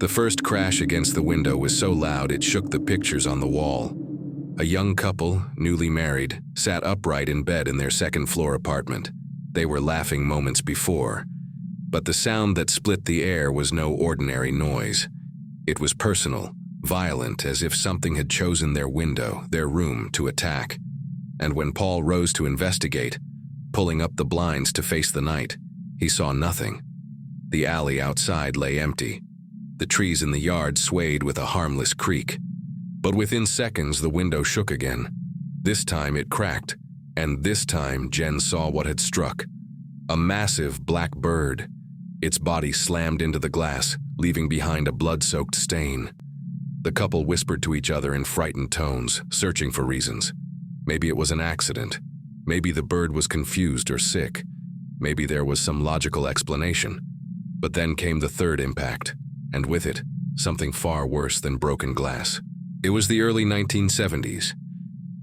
The first crash against the window was so loud it shook the pictures on the wall. A young couple, newly married, sat upright in bed in their second-floor apartment. They were laughing moments before, but the sound that split the air was no ordinary noise. It was personal, violent, as if something had chosen their window, their room, to attack. And when Paul rose to investigate, pulling up the blinds to face the night, he saw nothing. The alley outside lay empty. The trees in the yard swayed with a harmless creak. But within seconds, the window shook again. This time it cracked, and this time Jenn saw what had struck. A massive black bird. Its body slammed into the glass, leaving behind a blood-soaked stain. The couple whispered to each other in frightened tones, searching for reasons. Maybe it was an accident. Maybe the bird was confused or sick. Maybe there was some logical explanation. But then came the third impact, and with it, something far worse than broken glass. It was the early 1970s.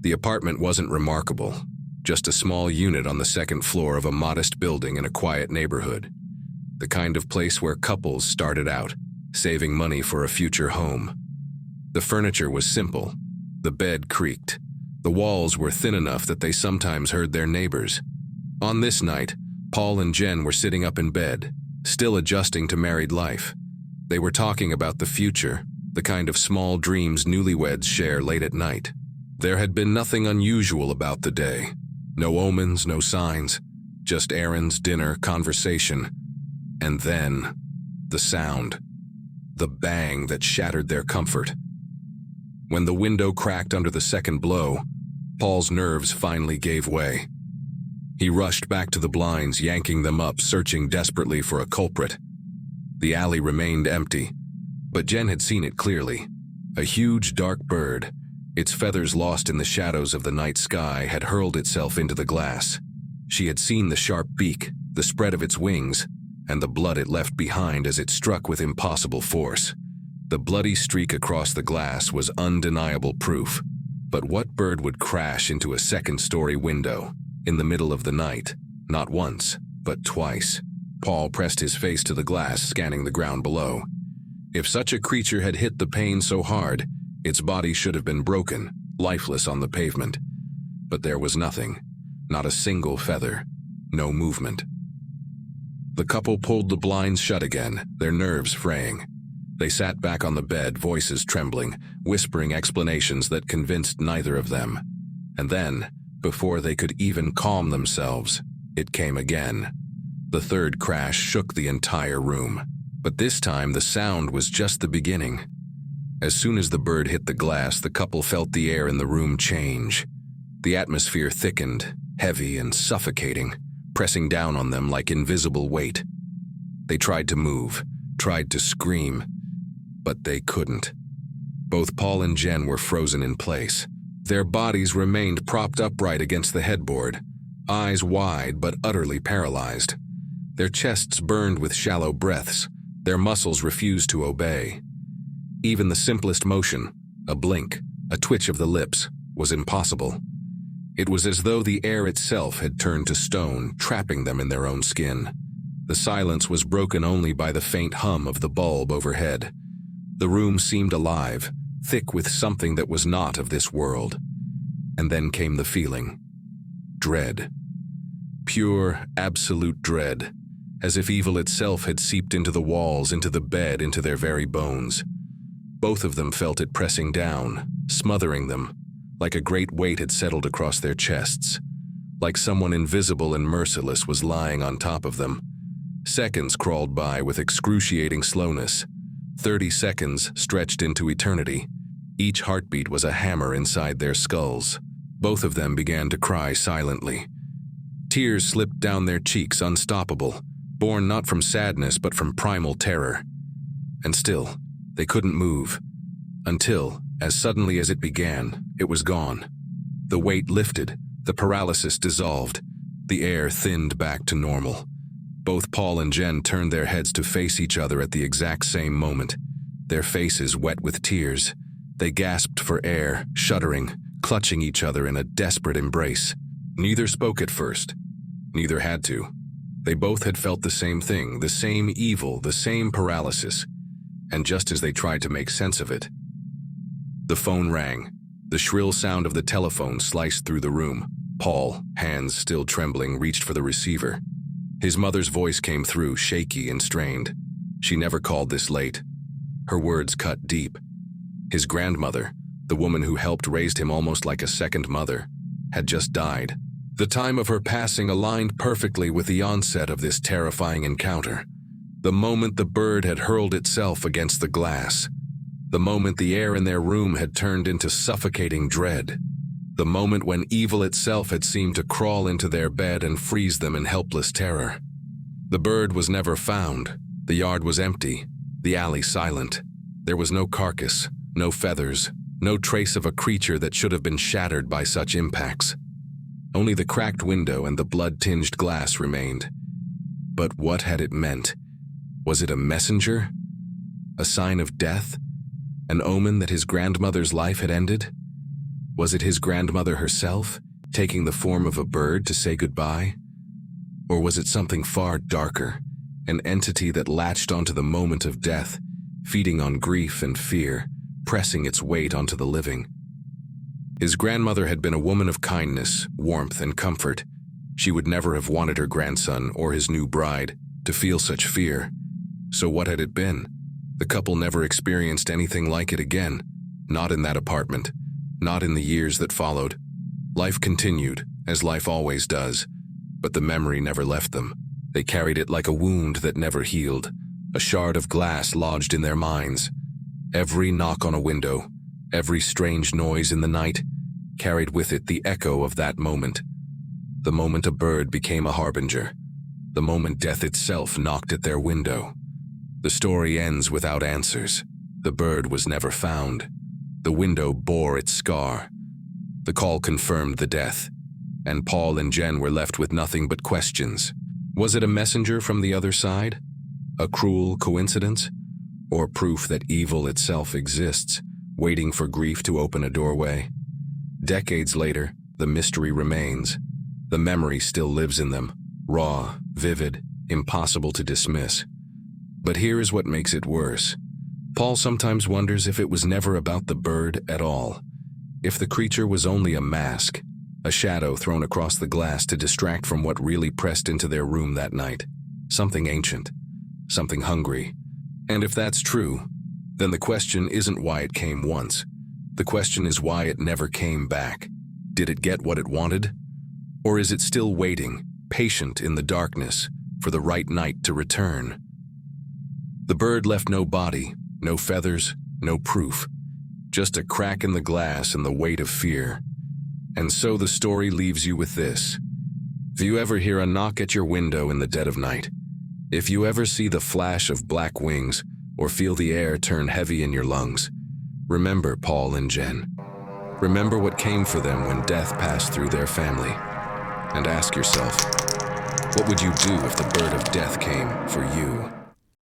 The apartment wasn't remarkable, just a small unit on the second floor of a modest building in a quiet neighborhood. The kind of place where couples started out, saving money for a future home. The furniture was simple. The bed creaked. The walls were thin enough that they sometimes heard their neighbors. On this night, Paul and Jenn were sitting up in bed, still adjusting to married life. They were talking about the future, the kind of small dreams newlyweds share late at night. There had been nothing unusual about the day. No omens, no signs, just errands, dinner, conversation. And then, the sound. The bang that shattered their comfort. When the window cracked under the second blow, Paul's nerves finally gave way. He rushed back to the blinds, yanking them up, searching desperately for a culprit. The alley remained empty, but Jenn had seen it clearly. A huge dark bird, its feathers lost in the shadows of the night sky, had hurled itself into the glass. She had seen the sharp beak, the spread of its wings, and the blood it left behind as it struck with impossible force. The bloody streak across the glass was undeniable proof. But what bird would crash into a second-story window in the middle of the night? Not once, but twice. Paul pressed his face to the glass, scanning the ground below. If such a creature had hit the pane so hard, its body should have been broken, lifeless on the pavement. But there was nothing, not a single feather, no movement. The couple pulled the blinds shut again, their nerves fraying. They sat back on the bed, voices trembling, whispering explanations that convinced neither of them. And then, before they could even calm themselves, it came again. The third crash shook the entire room. But this time, the sound was just the beginning. As soon as the bird hit the glass, the couple felt the air in the room change. The atmosphere thickened, heavy and suffocating, pressing down on them like invisible weight. They tried to move, tried to scream, but they couldn't. Both Paul and Jenn were frozen in place. Their bodies remained propped upright against the headboard, eyes wide but utterly paralyzed. Their chests burned with shallow breaths. Their muscles refused to obey. Even the simplest motion, a blink, a twitch of the lips, was impossible. It was as though the air itself had turned to stone, trapping them in their own skin. The silence was broken only by the faint hum of the bulb overhead. The room seemed alive, thick with something that was not of this world. And then came the feeling. Dread. Pure, absolute dread, as if evil itself had seeped into the walls, into the bed, into their very bones. Both of them felt it pressing down, smothering them, like a great weight had settled across their chests, like someone invisible and merciless was lying on top of them. Seconds crawled by with excruciating slowness. 30 seconds stretched into eternity. Each heartbeat was a hammer inside their skulls. Both of them began to cry silently. Tears slipped down their cheeks, unstoppable, born not from sadness but from primal terror. And still, they couldn't move. Until, as suddenly as it began, it was gone. The weight lifted, the paralysis dissolved, the air thinned back to normal. Both Paul and Jenn turned their heads to face each other at the exact same moment, their faces wet with tears. They gasped for air, shuddering, clutching each other in a desperate embrace. Neither spoke at first. Neither had to. They both had felt the same thing, the same evil, the same paralysis. and just as they tried to make sense of it, the phone rang. The shrill sound of the telephone sliced through the room. Paul, hands still trembling, reached for the receiver. His mother's voice came through, shaky and strained. She never called this late. Her words cut deep. His grandmother, the woman who helped raise him almost like a second mother, had just died. The time of her passing aligned perfectly with the onset of this terrifying encounter. The moment the bird had hurled itself against the glass. The moment the air in their room had turned into suffocating dread. The moment when evil itself had seemed to crawl into their bed and freeze them in helpless terror. The bird was never found. The yard was empty, the alley silent. There was no carcass, no feathers, no trace of a creature that should have been shattered by such impacts. Only the cracked window and the blood-tinged glass remained. But what had it meant? Was it a messenger? A sign of death? An omen that his grandmother's life had ended? Was it his grandmother herself, taking the form of a bird to say goodbye? Or was it something far darker, an entity that latched onto the moment of death, feeding on grief and fear, pressing its weight onto the living? His grandmother had been a woman of kindness, warmth, and comfort. She would never have wanted her grandson or his new bride to feel such fear. So what had it been? The couple never experienced anything like it again. Not in that apartment. Not in the years that followed. Life continued, as life always does. But the memory never left them. They carried it like a wound that never healed. A shard of glass lodged in their minds. Every knock on a window, every strange noise in the night, carried with it the echo of that moment. The moment a bird became a harbinger. The moment death itself knocked at their window. The story ends without answers. The bird was never found. The window bore its scar. The call confirmed the death, and Paul and Jenn were left with nothing but questions. Was it a messenger from the other side? A cruel coincidence? Or proof that evil itself exists, waiting for grief to open a doorway? Decades later, the mystery remains. The memory still lives in them, raw, vivid, impossible to dismiss. But here is what makes it worse. Paul sometimes wonders if it was never about the bird at all. If the creature was only a mask, a shadow thrown across the glass to distract from what really pressed into their room that night. Something ancient, something hungry. And if that's true, then the question isn't why it came once. The question is why it never came back. Did it get what it wanted? Or is it still waiting, patient in the darkness, for the right night to return? The bird left no body, no feathers, no proof. Just a crack in the glass and the weight of fear. And so the story leaves you with this. If you ever hear a knock at your window in the dead of night, if you ever see the flash of black wings or feel the air turn heavy in your lungs, remember Paul and Jenn. Remember what came for them when death passed through their family. And ask yourself, what would you do if the bird of death came for you?